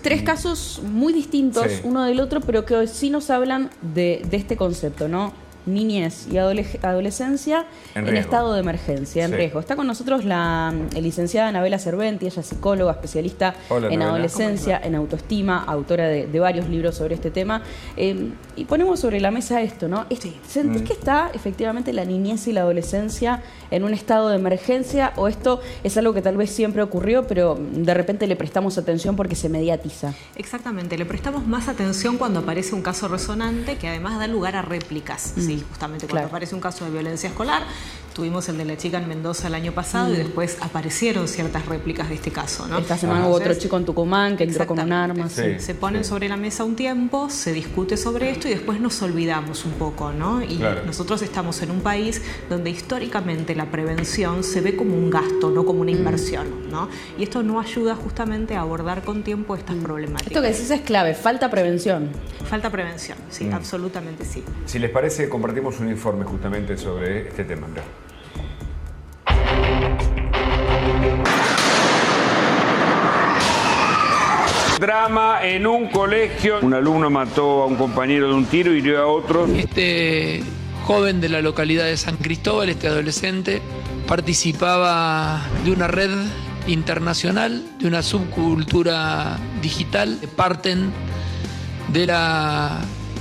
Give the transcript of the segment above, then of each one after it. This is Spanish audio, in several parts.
tres casos muy distintos uno del otro, pero que sí nos hablan de este concepto, ¿no? Niñez y adolescencia en estado de emergencia, en riesgo. Está con nosotros la licenciada Anabela Serventi, ella es psicóloga, especialista en adolescencia, en autoestima, autora de varios libros sobre este tema. Y ponemos sobre la mesa esto, ¿no? ¿Sentís que está efectivamente la niñez y la adolescencia en un estado de emergencia, o esto es algo que tal vez siempre ocurrió, pero de repente le prestamos atención porque se mediatiza? Exactamente, le prestamos más atención cuando aparece un caso resonante que además da lugar a réplicas. Sí, justamente cuando aparece un caso de violencia escolar, tuvimos el de la chica en Mendoza el año pasado y después aparecieron ciertas réplicas de este caso, ¿no? Esta semana hubo otro chico en Tucumán que entró con un arma. Se ponen sobre la mesa un tiempo, se discute sobre esto y después nos olvidamos un poco, ¿no? Y nosotros estamos en un país donde históricamente la prevención se ve como un gasto, no como una inversión, ¿no? Y esto no ayuda justamente a abordar con tiempo estas problemáticas. Esto que decís es clave, falta prevención. Falta prevención, sí, absolutamente sí. Si les parece, compartimos un informe justamente sobre este tema. Drama en un colegio. Un alumno mató a un compañero de un tiro y hirió a otro. Este joven de la localidad de San Cristóbal, este adolescente, participaba de una red internacional, de una subcultura digital. Parten de la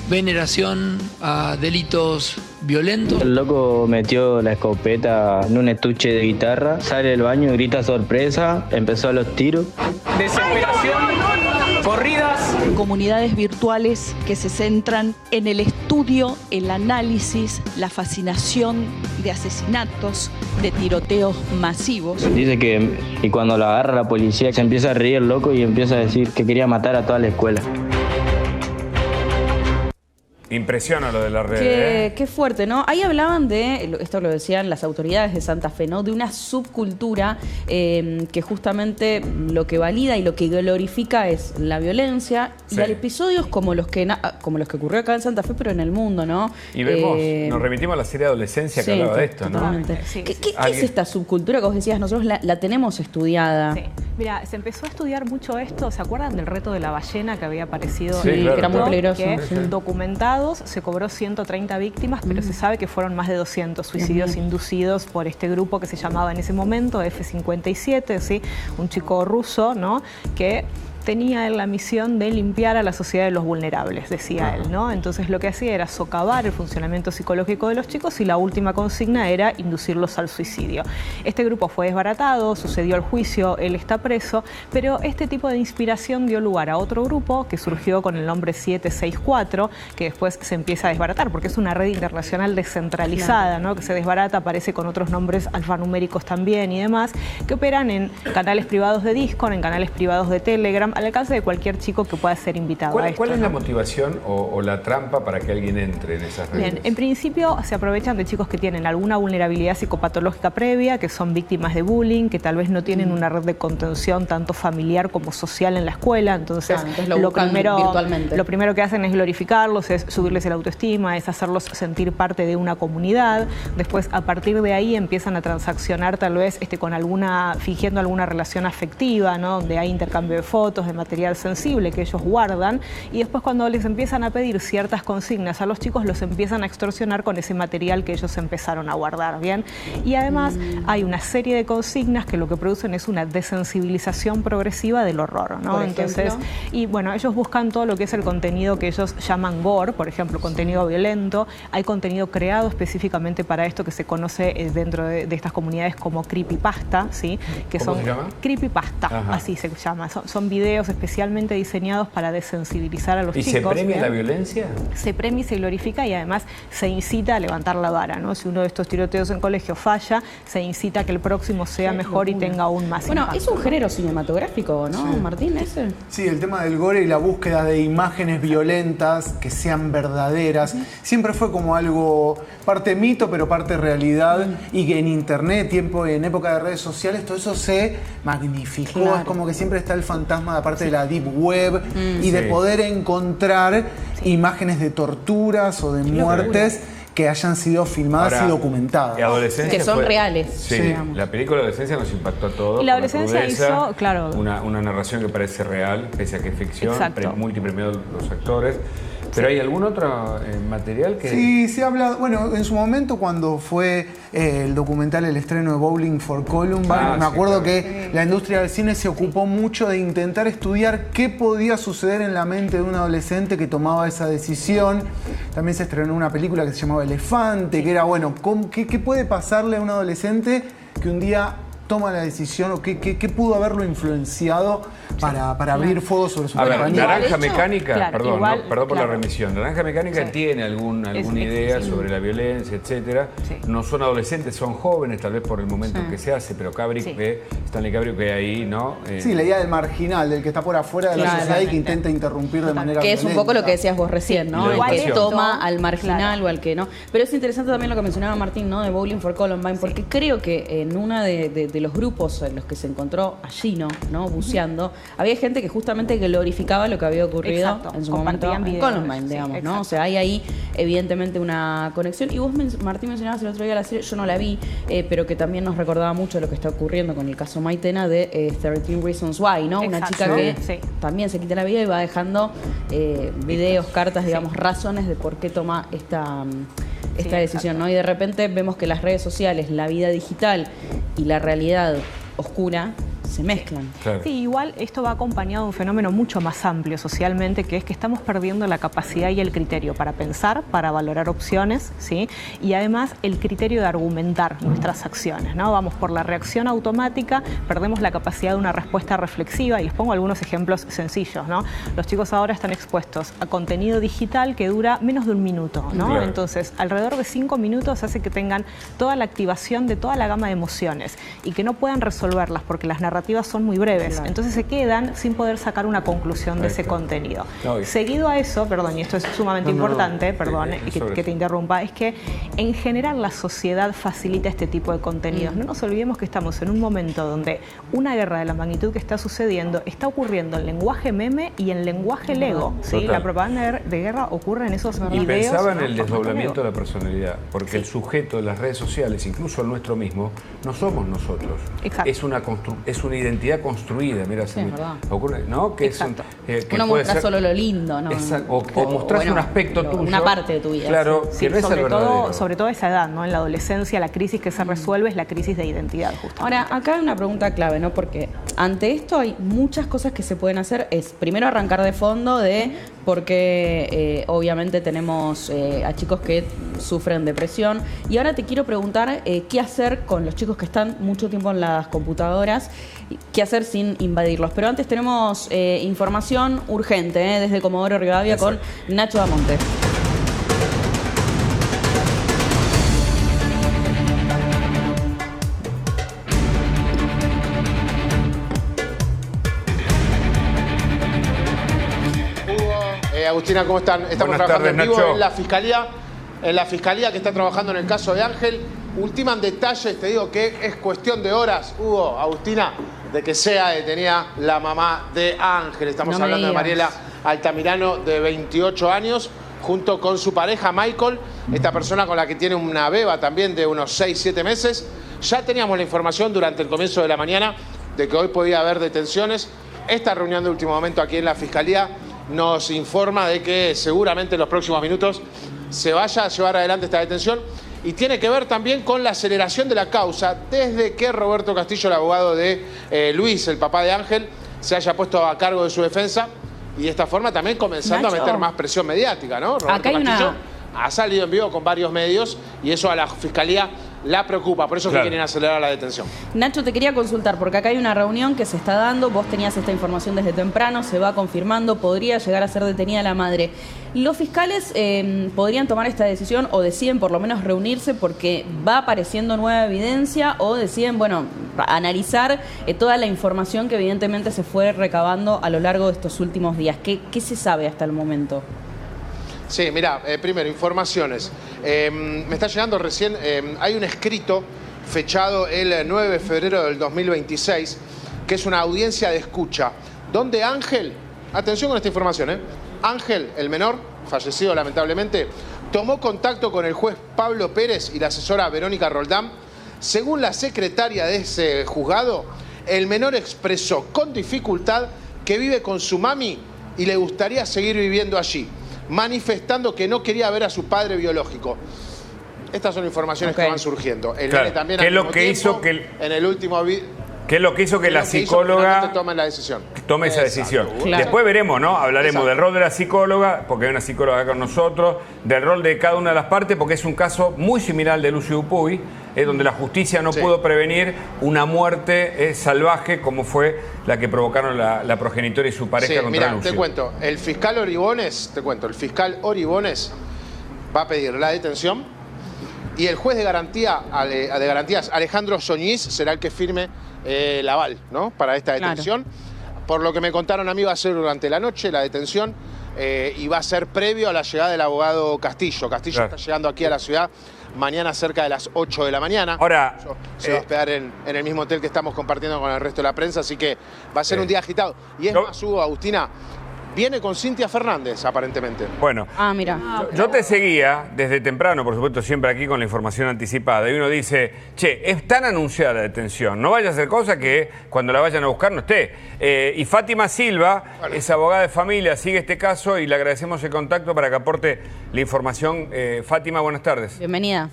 veneración a delitos violentos. El loco metió la escopeta en un estuche de guitarra, sale del baño, grita sorpresa, empezó a los tiros. Desesperación, corridas. Comunidades virtuales que se centran en el estudio, el análisis, la fascinación de asesinatos, de tiroteos masivos. Dice que y cuando lo agarra la policía se empieza a reír el loco y empieza a decir que quería matar a toda la escuela. Impresiona lo de la red. Qué fuerte, ¿no? Ahí hablaban de, esto lo decían las autoridades de Santa Fe, ¿no? De una subcultura que justamente lo que valida y lo que glorifica es la violencia. Y hay episodios como los que ocurrió acá en Santa Fe, pero en el mundo, ¿no? Y vemos, nos remitimos a la serie Adolescencia que hablaba de esto, ¿no? ¿Qué es esta subcultura que vos decías? Nosotros la tenemos estudiada. Sí. Mira, se empezó a estudiar mucho esto. ¿Se acuerdan del reto de la ballena que había aparecido? Sí, claro, que era muy peligroso. Documentado. Se cobró 130 víctimas, pero se sabe que fueron más de 200 suicidios inducidos por este grupo que se llamaba en ese momento F-57, ¿sí? Un chico ruso, ¿no? Que tenía la misión de limpiar a la sociedad de los vulnerables, decía él, ¿no? Entonces lo que hacía era socavar el funcionamiento psicológico de los chicos y la última consigna era inducirlos al suicidio. Este grupo fue desbaratado, sucedió el juicio, él está preso, pero este tipo de inspiración dio lugar a otro grupo que surgió con el nombre 764, que después se empieza a desbaratar, porque es una red internacional descentralizada, ¿no? Que se desbarata, aparece con otros nombres alfanuméricos también y demás, que operan en canales privados de Discord, en canales privados de Telegram, al alcance de cualquier chico que pueda ser invitado a esto. ¿Cuál es la motivación o la trampa para que alguien entre en esas redes? Bien, en principio se aprovechan de chicos que tienen alguna vulnerabilidad psicopatológica previa, que son víctimas de bullying, que tal vez no tienen una red de contención tanto familiar como social en la escuela. Entonces lo primero que hacen es glorificarlos, es subirles el autoestima, es hacerlos sentir parte de una comunidad. Después, a partir de ahí, empiezan a transaccionar tal vez fingiendo alguna relación afectiva, ¿no? Donde hay intercambio de fotos, de material sensible que ellos guardan, y después cuando les empiezan a pedir ciertas consignas a los chicos, los empiezan a extorsionar con ese material que ellos empezaron a guardar, ¿bien? Y además hay una serie de consignas que lo que producen es una desensibilización progresiva del horror, ¿no? Entonces, y bueno, ellos buscan todo lo que es el contenido que ellos llaman gore, por ejemplo, contenido violento. Hay contenido creado específicamente para esto que se conoce dentro de estas comunidades como creepypasta, ¿sí? ¿Cómo se llama? Creepypasta, así se llama. Son videos especialmente diseñados para desensibilizar a los chicos. ¿Y se premia la violencia? Se premia y se glorifica, y además se incita a levantar la vara, ¿no? Si uno de estos tiroteos en colegio falla, se incita a que el próximo sea mejor y tenga aún más impacto. Es un género cinematográfico, ¿no, Martín? Sí, el tema del gore y la búsqueda de imágenes violentas que sean verdaderas siempre fue como algo parte mito pero parte realidad, y que en internet, en época de redes sociales, todo eso se magnificó. Es como que siempre está el fantasma de parte de la deep web y de poder encontrar imágenes de torturas o de muertes que hayan sido filmadas Ahora, y documentadas. Que son reales. Sí, la película Adolescencia nos impactó a todos. Y la Adolescencia hizo, claro, una narración que parece real, pese a que es ficción, multipremiado los actores. ¿Pero hay algún otro material que...? Sí, se ha hablado... Bueno, en su momento cuando fue el documental, el estreno de Bowling for Columbine, me acuerdo que la industria del cine se ocupó mucho de intentar estudiar qué podía suceder en la mente de un adolescente que tomaba esa decisión. También se estrenó una película que se llamaba Elefante, que era, bueno, ¿qué puede pasarle a un adolescente que un día toma la decisión o qué pudo haberlo influenciado para abrir fuego sobre su compañía? Naranja Mecánica, perdón por la remisión, Naranja Mecánica tiene alguna idea sobre la violencia, etcétera. No son adolescentes, son jóvenes, tal vez por el momento en que se hace, pero Stanley Kubrick ve ahí, ¿no? Sí, la idea del marginal, del que está por afuera de la sociedad y que intenta interrumpir de manera que es un poco lo que decías vos recién, ¿no? El que toma al marginal o al que no. Pero es interesante también lo que mencionaba Martín, ¿no? De Bowling for Columbine, porque creo que en una de los grupos en los que se encontró allí, ¿no? Buceando, había gente que justamente glorificaba lo que había ocurrido en su momento en Columbine, digamos, ¿no? O sea, hay ahí evidentemente una conexión. Y vos, Martín, mencionabas el otro día la serie, yo no la vi, pero que también nos recordaba mucho lo que está ocurriendo con el caso Maitena de 13 Reasons Why, ¿no? Una chica que también se quita la vida y va dejando videos, cartas, digamos, razones de por qué toma esta decisión, ¿no? Y de repente vemos que las redes sociales, la vida digital y la realidad oscura se mezclan. Claro. Sí, igual esto va acompañado de un fenómeno mucho más amplio socialmente, que es que estamos perdiendo la capacidad y el criterio para pensar, para valorar opciones, ¿sí? Y además el criterio de argumentar nuestras acciones, ¿no? Vamos por la reacción automática, perdemos la capacidad de una respuesta reflexiva, y les pongo algunos ejemplos sencillos, ¿no? Los chicos ahora están expuestos a contenido digital que dura menos de un minuto, ¿no? Claro. Entonces, alrededor de 5 minutos hace que tengan toda la activación de toda la gama de emociones y que no puedan resolverlas porque las narrativas son muy breves, claro. Entonces se quedan sin poder sacar una conclusión de ese contenido. Seguido a eso, perdón, y esto es sumamente importante, perdón, que te interrumpa, es que en general la sociedad facilita este tipo de contenidos. No nos olvidemos que estamos en un momento donde una guerra de la magnitud que está sucediendo está ocurriendo en lenguaje meme y en lenguaje Lego, ¿sí? La propaganda de guerra ocurre en esos videos. Y pensaba en el desdoblamiento de la personalidad, porque el sujeto de las redes sociales, incluso el nuestro mismo, no somos nosotros. Exacto. Es una identidad construida, mira, ocurre, ¿no? Que exacto. Uno muestra solo lo lindo, ¿no? O mostrás un aspecto tuyo. Una parte de tu vida. Claro, que no es el verdadero. Sobre todo a esa edad, ¿no? En la adolescencia, la crisis que se resuelve es la crisis de identidad, justamente. Ahora, acá hay una pregunta clave, ¿no? Porque ante esto hay muchas cosas que se pueden hacer. Es primero arrancar de fondo de porque obviamente tenemos a chicos que sufren depresión. Y ahora te quiero preguntar qué hacer con los chicos que están mucho tiempo en las computadoras, qué hacer sin invadirlos. Pero antes tenemos información urgente desde Comodoro Rivadavia con Nacho Damonte. Agustina, ¿cómo están? Estamos trabajando en vivo en la fiscalía que está trabajando en el caso de Ángel. Ultiman detalles, te digo que es cuestión de horas, Hugo, Agustina, de que sea detenida la mamá de Ángel. Estamos hablando de Mariela Altamirano, de 28 años, junto con su pareja Michael, esta persona con la que tiene una beba también de unos 6-7 meses. Ya teníamos la información durante el comienzo de la mañana de que hoy podía haber detenciones. Esta reunión de último momento aquí en la fiscalía nos informa de que seguramente en los próximos minutos se vaya a llevar adelante esta detención, y tiene que ver también con la aceleración de la causa desde que Roberto Castillo, el abogado de Luis, el papá de Ángel, se haya puesto a cargo de su defensa, y de esta forma también comenzando a meter más presión mediática, ¿no? Roberto Castillo ha salido en vivo con varios medios y eso a la fiscalía la preocupa, por eso que quieren acelerar la detención. Nacho, te quería consultar, porque acá hay una reunión que se está dando, vos tenías esta información desde temprano, se va confirmando, podría llegar a ser detenida la madre. ¿Los fiscales podrían tomar esta decisión o deciden por lo menos reunirse porque va apareciendo nueva evidencia, o deciden, bueno, analizar toda la información que evidentemente se fue recabando a lo largo de estos últimos días? ¿Qué se sabe hasta el momento? Sí, mira, primero, informaciones. Me está llegando recién, hay un escrito fechado el 9 de febrero del 2026, que es una audiencia de escucha, donde Ángel, atención con esta información, Ángel, el menor, fallecido lamentablemente, tomó contacto con el juez Pablo Pérez y la asesora Verónica Roldán. Según la secretaria de ese juzgado, el menor expresó con dificultad que vive con su mami y le gustaría seguir viviendo allí, manifestando que no quería ver a su padre biológico. Estas son informaciones que van surgiendo. El nene también, ¿qué es lo que hizo que en el último ¿qué es lo que hizo que la psicóloga tome la decisión? Tome esa decisión. Claro. Después veremos, ¿no? Hablaremos del rol de la psicóloga, porque hay una psicóloga acá con nosotros, del rol de cada una de las partes, porque es un caso muy similar al de Lucio Dupuy, donde la justicia no pudo prevenir una muerte salvaje como fue la que provocaron la progenitora y su pareja contra Lucio. Te cuento, el fiscal Oribones va a pedir la detención y el juez de garantías, Alejandro Soñiz, será el que firme el aval, ¿no? Para esta detención. Claro. Por lo que me contaron a mí, va a ser durante la noche la detención y va a ser previo a la llegada del abogado Castillo. Castillo está llegando aquí a la ciudad mañana cerca de las 8 de la mañana. Ahora, se va a hospedar en el mismo hotel que estamos compartiendo con el resto de la prensa, así que va a ser un día agitado. Y es más, Hugo, Agustina, viene con Cintia Fernández, aparentemente. Bueno, mira. Yo te seguía desde temprano, por supuesto, siempre aquí con la información anticipada. Y uno dice, che, es tan anunciada la detención, no vaya a ser cosa que cuando la vayan a buscar no esté. Y Fátima Silva, es abogada de familia, sigue este caso y le agradecemos el contacto para que aporte la información. Fátima, buenas tardes. Bienvenida.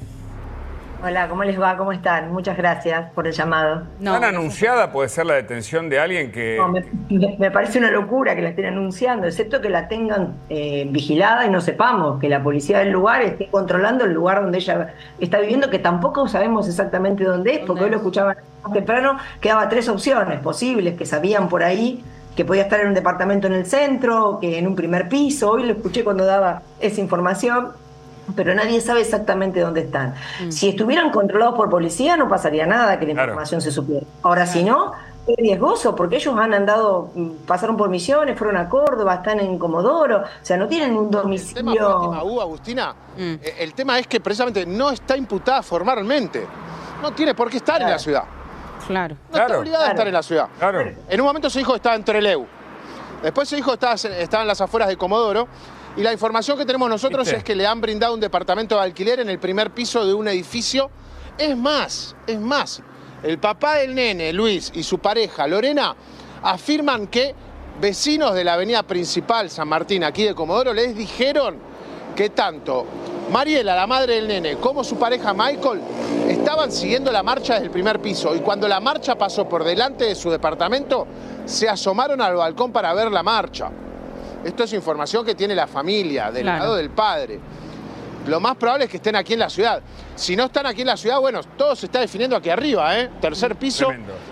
Hola, ¿cómo les va? ¿Cómo están? Muchas gracias por el llamado. ¿Tan anunciada puede ser la detención de alguien que...? No, me parece una locura que la estén anunciando, excepto que la tengan vigilada y no sepamos, que la policía del lugar esté controlando el lugar donde ella está viviendo, que tampoco sabemos exactamente dónde es, porque hoy lo escuchaba más temprano, quedaba 3 opciones posibles que sabían por ahí, que podía estar en un departamento en el centro, que en un primer piso. Hoy lo escuché cuando daba esa información, pero nadie sabe exactamente dónde están. Si estuvieran controlados por policía no pasaría nada que la información se supiera. Ahora, si no, es riesgoso porque ellos han andado, pasaron por Misiones, fueron a Córdoba, están en Comodoro, o sea, no tienen un domicilio. El tema, Fátima, Agustina, el tema es que precisamente no está imputada formalmente. No tiene por qué estar en la ciudad. Claro. No está obligada a estar en la ciudad. Claro. En un momento se dijo que estaba en Trelew. Después se dijo que estaba en las afueras de Comodoro. Y la información que tenemos nosotros es que le han brindado un departamento de alquiler en el primer piso de un edificio. Es más, el papá del nene, Luis, y su pareja, Lorena, afirman que vecinos de la avenida principal San Martín, aquí de Comodoro, les dijeron que tanto Mariela, la madre del nene, como su pareja Michael, estaban siguiendo la marcha desde el primer piso. Y cuando la marcha pasó por delante de su departamento, se asomaron al balcón para ver la marcha. Esto es información que tiene la familia, del lado del padre. Lo más probable es que estén aquí en la ciudad. Si no están aquí en la ciudad, bueno, todo se está definiendo aquí arriba, ¿eh? Tercer piso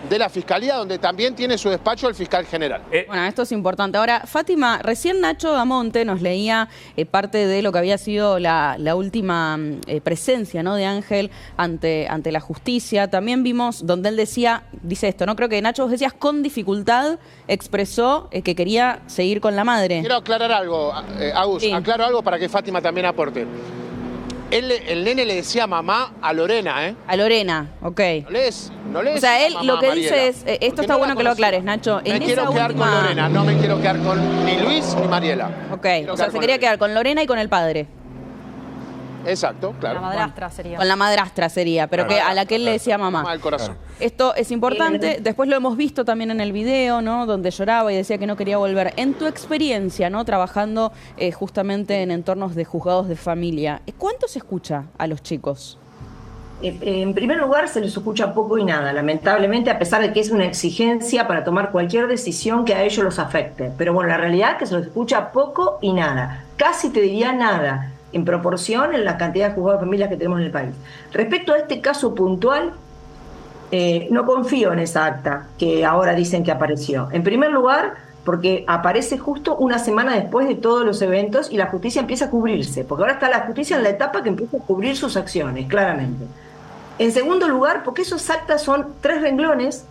de la Fiscalía, donde también tiene su despacho el fiscal general. Bueno, esto es importante. Ahora, Fátima, recién Nacho Damonte nos leía parte de lo que había sido la última presencia, ¿no?, de Ángel ante la justicia. También vimos donde él dice esto, ¿no? Creo que Nacho, vos decías, con dificultad expresó que quería seguir con la madre. Quiero aclarar algo, Agus, aclaro algo para que Fátima también aporte. El nene le decía mamá a Lorena, ¿eh? A Lorena, ok. No le o sea, él lo que Mariela, dice es, esto está bueno que lo aclares, Nacho. Me quiero quedar con Lorena, no me quiero quedar con ni Luis ni Mariela. Ok, o sea, se quería quedar con Lorena y con el padre. Exacto, claro. La madrastra sería. Con la madrastra sería, pero que a la que él le decía mamá. Mamá del corazón. Esto es importante. Después lo hemos visto también en el video, ¿no?, donde lloraba y decía que no quería volver. En tu experiencia, ¿no?, trabajando justamente en entornos de juzgados de familia, ¿cuánto se escucha a los chicos? En primer lugar, se les escucha poco y nada, lamentablemente, a pesar de que es una exigencia para tomar cualquier decisión que a ellos los afecte. Pero bueno, la realidad es que se les escucha poco y nada. Casi te diría nada, en proporción en la cantidad de juzgados de familias que tenemos en el país. Respecto a este caso puntual, no confío en esa acta que ahora dicen que apareció. En primer lugar, porque aparece justo una semana después de todos los eventos y la justicia empieza a cubrirse, porque ahora está la justicia en la etapa que empieza a cubrir sus acciones, claramente. En segundo lugar, porque esos actas son 3 renglones,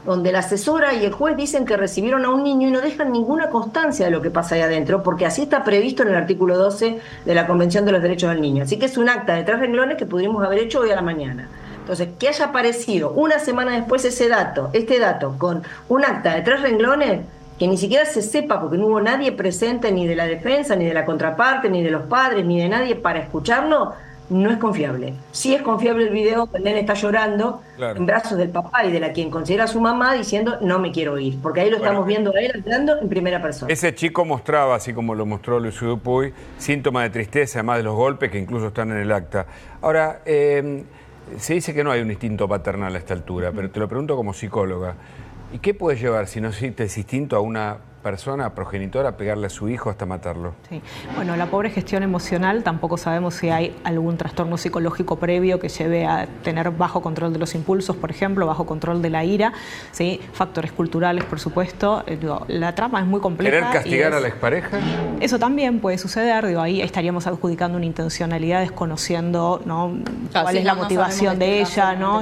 donde la asesora y el juez dicen que recibieron a un niño y no dejan ninguna constancia de lo que pasa ahí adentro, porque así está previsto en el artículo 12 de la Convención de los Derechos del Niño. Así que es un acta de 3 renglones que pudimos haber hecho hoy a la mañana. Entonces, que haya aparecido una semana después este dato, con un acta de 3 renglones, que ni siquiera se sepa, porque no hubo nadie presente ni de la defensa, ni de la contraparte, ni de los padres, ni de nadie para escucharlo, no es confiable. Sí es confiable el video que el nene está llorando en brazos del papá y de la quien considera su mamá diciendo no me quiero ir, porque ahí lo estamos viendo a él hablando en primera persona. Ese chico mostraba, así como lo mostró Luis Dupuy, síntomas de tristeza, además de los golpes que incluso están en el acta. Ahora, se dice que no hay un instinto paternal a esta altura, pero te lo pregunto como psicóloga. ¿Y qué puede llevar, si no existe ese instinto, a una persona progenitora a pegarle a su hijo hasta matarlo? Sí. Bueno, la pobre gestión emocional, tampoco sabemos si hay algún trastorno psicológico previo que lleve a tener bajo control de los impulsos, por ejemplo, bajo control de la ira, ¿sí? Factores culturales, por supuesto. La trama es muy compleja. ¿Querer castigar a la expareja? Eso también puede suceder, ahí estaríamos adjudicando una intencionalidad desconociendo, ¿no? cuál es la motivación de ella, ¿no?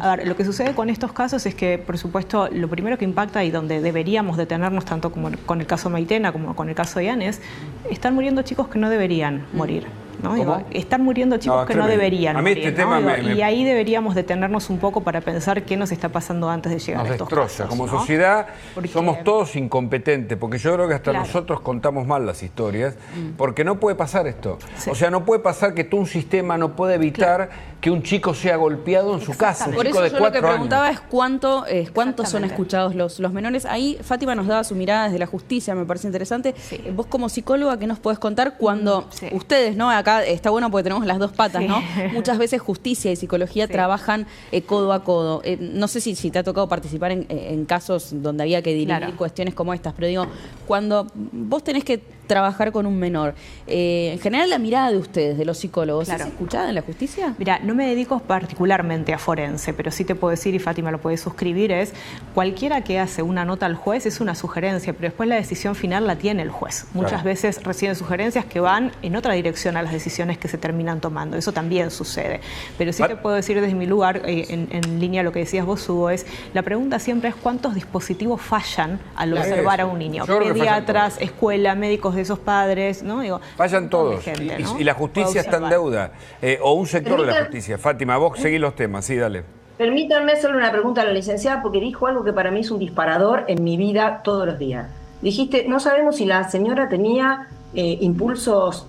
A ver, lo que sucede con estos casos es que, por supuesto, lo primero que impacta y donde deberíamos detenernos tanto como con el caso Maitena, como con el caso de Ian, están muriendo chicos que no deberían morir. ¿no? Están muriendo chicos que no deberían morir. Este tema y ahí deberíamos detenernos un poco para pensar qué nos está pasando antes de llegar a estos casos. Como sociedad somos todos incompetentes, porque yo creo que hasta nosotros contamos mal las historias, porque no puede pasar esto. O sea, no puede pasar que todo un sistema no puede evitar que un chico sea golpeado en su casa. Por eso yo lo que preguntaba es cuántos son escuchados los menores. Ahí Fátima nos daba su mirada desde la justicia, me parece interesante. Vos como psicóloga, ¿qué nos podés contar cuando ustedes, ¿no? Acá está bueno porque tenemos las dos patas, ¿no? Muchas veces justicia y psicología trabajan codo a codo. No sé si te ha tocado participar en casos donde había que dirimir cuestiones como estas, pero digo, cuando vos tenés que trabajar con un menor, en general la mirada de ustedes, de los psicólogos, ¿es escuchada en la justicia? Mira, no me dedico particularmente a forense, pero sí te puedo decir, y Fátima lo puede suscribir, es cualquiera que hace una nota al juez es una sugerencia, pero después la decisión final la tiene el juez. Muchas veces reciben sugerencias que van en otra dirección a las decisiones que se terminan tomando. Eso también sucede. Pero sí te puedo decir desde mi lugar, en línea a lo que decías vos, Hugo, la pregunta siempre es cuántos dispositivos fallan al observar a un niño. Pediatras, escuela, médicos de esos padres, ¿no? Fallan todos. Gente, ¿no? Y la justicia está en deuda. O un sector de la justicia. Fátima, vos seguís los temas. Sí, dale. Permítanme hacerle una pregunta a la licenciada, porque dijo algo que para mí es un disparador en mi vida todos los días. Dijiste, no sabemos si la señora tenía impulsos,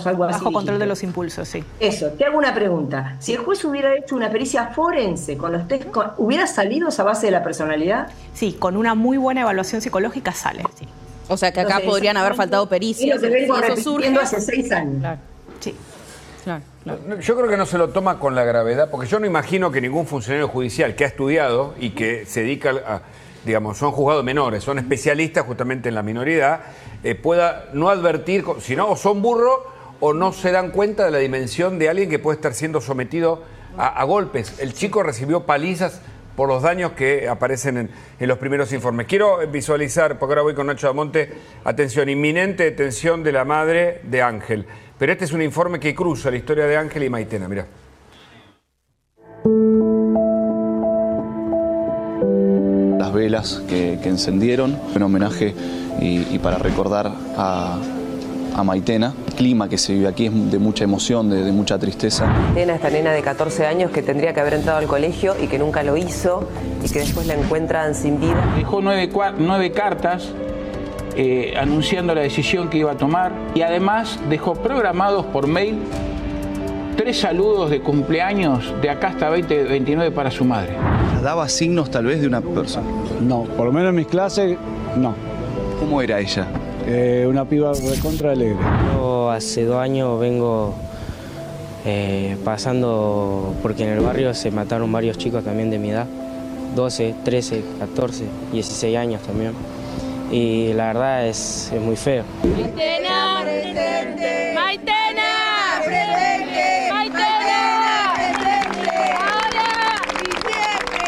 algo así. Bajo control de los impulsos, sí. Eso, te hago una pregunta. Si el juez hubiera hecho una pericia forense con los test, ¿hubiera salido esa base de la personalidad? Sí, con una muy buena evaluación psicológica sale, sí. O sea, que acá entonces, podrían haber faltado pericias. Es lo que vengo repitiendo hace 6 años. Claro. Sí. Claro. Yo creo que no se lo toma con la gravedad, porque yo no imagino que ningún funcionario judicial que ha estudiado y que se dedica a, digamos, son juzgados menores, son especialistas justamente en la minoridad, pueda no advertir, si no, o son burros o no se dan cuenta de la dimensión de alguien que puede estar siendo sometido a golpes. El chico recibió palizas por los daños que aparecen en los primeros informes. Quiero visualizar, porque ahora voy con Nacho Damonte, atención, inminente detención de la madre de Ángel. Pero este es un informe que cruza la historia de Ángel y Maitena, mirá. Las velas que encendieron, en homenaje y para recordar a Maitena. El clima que se vive aquí es de mucha emoción, de mucha tristeza. Maitena, esta nena de 14 años que tendría que haber entrado al colegio y que nunca lo hizo y que después la encuentran sin vida. Dejó 9 cartas anunciando la decisión que iba a tomar y además dejó programados por mail 3 saludos de cumpleaños de acá hasta 2029 para su madre. ¿Daba signos tal vez de una persona? No, por lo menos en mis clases, no. ¿Cómo era ella? Una piba recontra alegre. Yo hace 2 años vengo pasando, porque en el barrio se mataron varios chicos también de mi edad, 12, 13, 14, 16 años también. Y la verdad es muy feo. Maitena, presente. Maitena, presente. Maitena, presente. Ahora y siempre.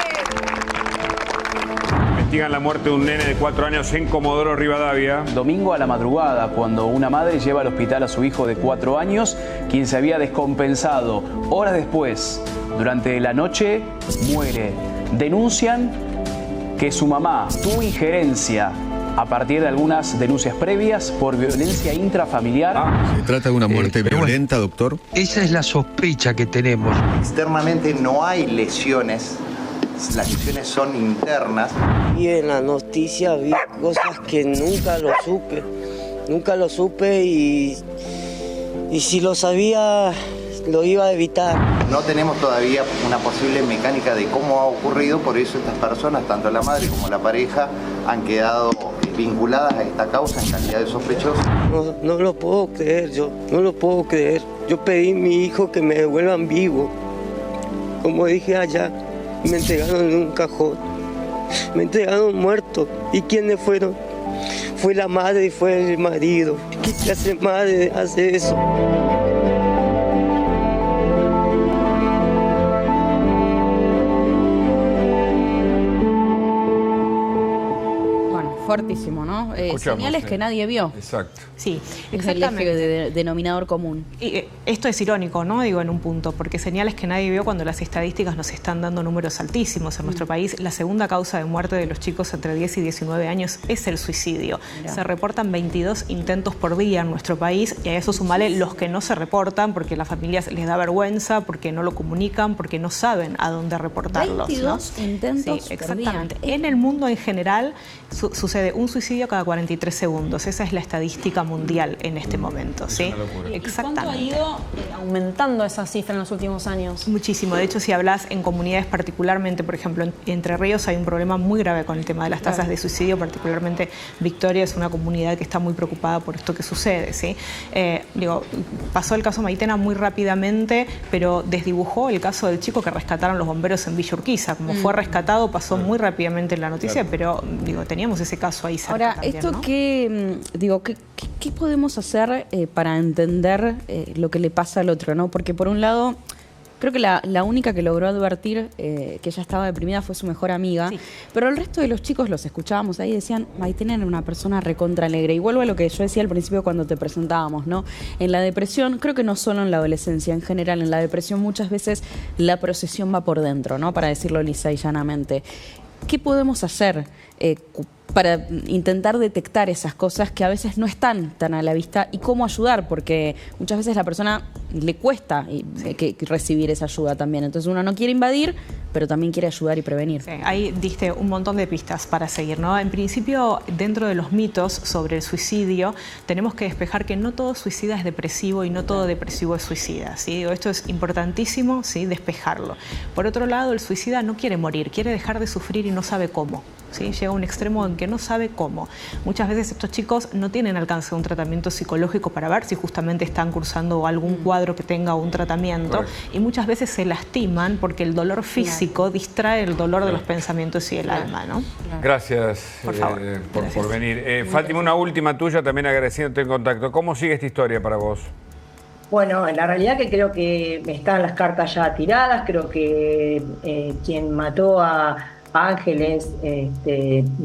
Investigan la muerte de un nene de 4 años en Comodoro Rivadavia. Domingo a la madrugada, cuando una madre lleva al hospital a su hijo de 4 años, quien se había descompensado. Horas después, durante la noche, muere. Denuncian que su mamá tuvo injerencia a partir de algunas denuncias previas por violencia intrafamiliar. ¿Se trata de una muerte violenta, doctor? Esa es la sospecha que tenemos. Externamente no hay lesiones las lesiones son internas. Y en la noticia vi cosas que nunca lo supe y si lo sabía lo iba a evitar. No tenemos todavía una posible mecánica de cómo ha ocurrido, por eso estas personas, tanto la madre como la pareja, han quedado vinculadas a esta causa en calidad de sospechosos. No lo puedo creer, yo no lo puedo creer. Yo pedí a mi hijo que me devuelvan vivo. Como dije allá, me entregaron en un cajón. Me entregaron muerto. ¿Y quiénes fueron? Fue la madre y fue el marido. ¿Qué clase de madre hace eso? Fuertísimo, ¿no? Señales que nadie vio. Exacto. Sí, exactamente. Es el eje denominador común. Y esto es irónico, ¿no? Digo, en un punto, porque señales que nadie vio cuando las estadísticas nos están dando números altísimos en nuestro país. La segunda causa de muerte de los chicos entre 10 y 19 años es el suicidio. Mirá. Se reportan 22 intentos por día en nuestro país y a eso sumale los que no se reportan porque a las familias les da vergüenza, porque no lo comunican, porque no saben a dónde reportarlos. 22 intentos sí, exactamente. Por día. En el mundo en general sucede un suicidio cada 43 segundos. Esa es la estadística mundial en este momento. ¿Sí? Exactamente. ¿Y cuánto ha ido aumentando esa cifra en los últimos años? Muchísimo. De hecho, si hablas en comunidades particularmente, por ejemplo, en Entre Ríos hay un problema muy grave con el tema de las tasas de suicidio, particularmente Victoria es una comunidad que está muy preocupada por esto que sucede. ¿Sí? Pasó el caso Maitena muy rápidamente, pero desdibujó el caso del chico que rescataron los bomberos en Villa Urquiza. Como fue rescatado, pasó muy rápidamente en la noticia, pero teníamos ese caso ahí cerca. Ahora, también, esto ¿no? ¿qué podemos hacer para entender lo que le pasa al otro, ¿no? Porque por un lado, creo que la única que logró advertir que ella estaba deprimida fue su mejor amiga, sí. Pero el resto de los chicos los escuchábamos ahí y decían, Maitena era una persona recontra alegre. Y vuelvo a lo que yo decía al principio cuando te presentábamos, ¿no? En la depresión, creo que no solo en la adolescencia, en general, en la depresión muchas veces la procesión va por dentro, ¿no? Para decirlo lisa y llanamente. ¿Qué podemos hacer para intentar detectar esas cosas que a veces no están tan a la vista y cómo ayudar? Porque muchas veces a la persona le cuesta recibir esa ayuda también. Entonces uno no quiere invadir, pero también quiere ayudar y prevenir. Sí, ahí diste un montón de pistas para seguir, ¿no? En principio, dentro de los mitos sobre el suicidio, tenemos que despejar que no todo suicida es depresivo y no todo depresivo es suicida, ¿sí? Esto es importantísimo, ¿sí? Despejarlo. Por otro lado, el suicida no quiere morir, quiere dejar de sufrir y no sabe cómo. ¿Sí? Llega a un extremo en que no sabe cómo. Muchas veces estos chicos no tienen alcance de un tratamiento psicológico para ver si justamente están cursando algún cuadro que tenga un tratamiento. Correcto. Y muchas veces se lastiman porque el dolor físico distrae el dolor de los pensamientos y el alma, ¿no? Gracias por venir. Fátima, una última tuya, también agradeciéndote el contacto. ¿Cómo sigue esta historia para vos? Bueno, la realidad que creo que están las cartas ya tiradas, creo que quien mató a Ángeles,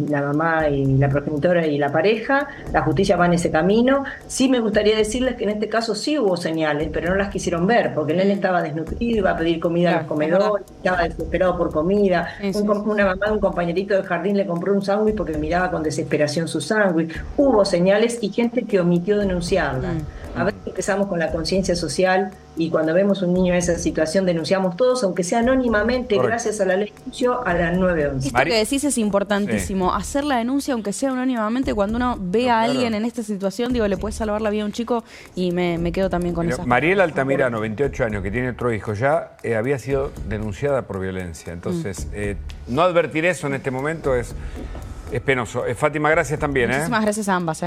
la mamá y la progenitora y la pareja, la justicia va en ese camino. Sí me gustaría decirles que en este caso sí hubo señales, pero no las quisieron ver, porque él estaba desnutrido, iba a pedir comida a los comedores, estaba desesperado por comida. Una mamá de un compañerito del jardín le compró un sándwich porque miraba con desesperación su sándwich. Hubo señales y gente que omitió denunciarla. A ver, empezamos con la conciencia social y cuando vemos un niño en esa situación denunciamos todos, aunque sea anónimamente, gracias a la ley a la 911. Esto que decís es importantísimo, hacer la denuncia aunque sea anónimamente. Cuando uno ve a alguien en esta situación, le puede salvar la vida a un chico y me quedo también con eso. Mariela Altamirano, 28 años, que tiene otro hijo ya, había sido denunciada por violencia. Entonces, no advertir eso en este momento es penoso. Fátima, gracias también. Muchísimas gracias a ambas.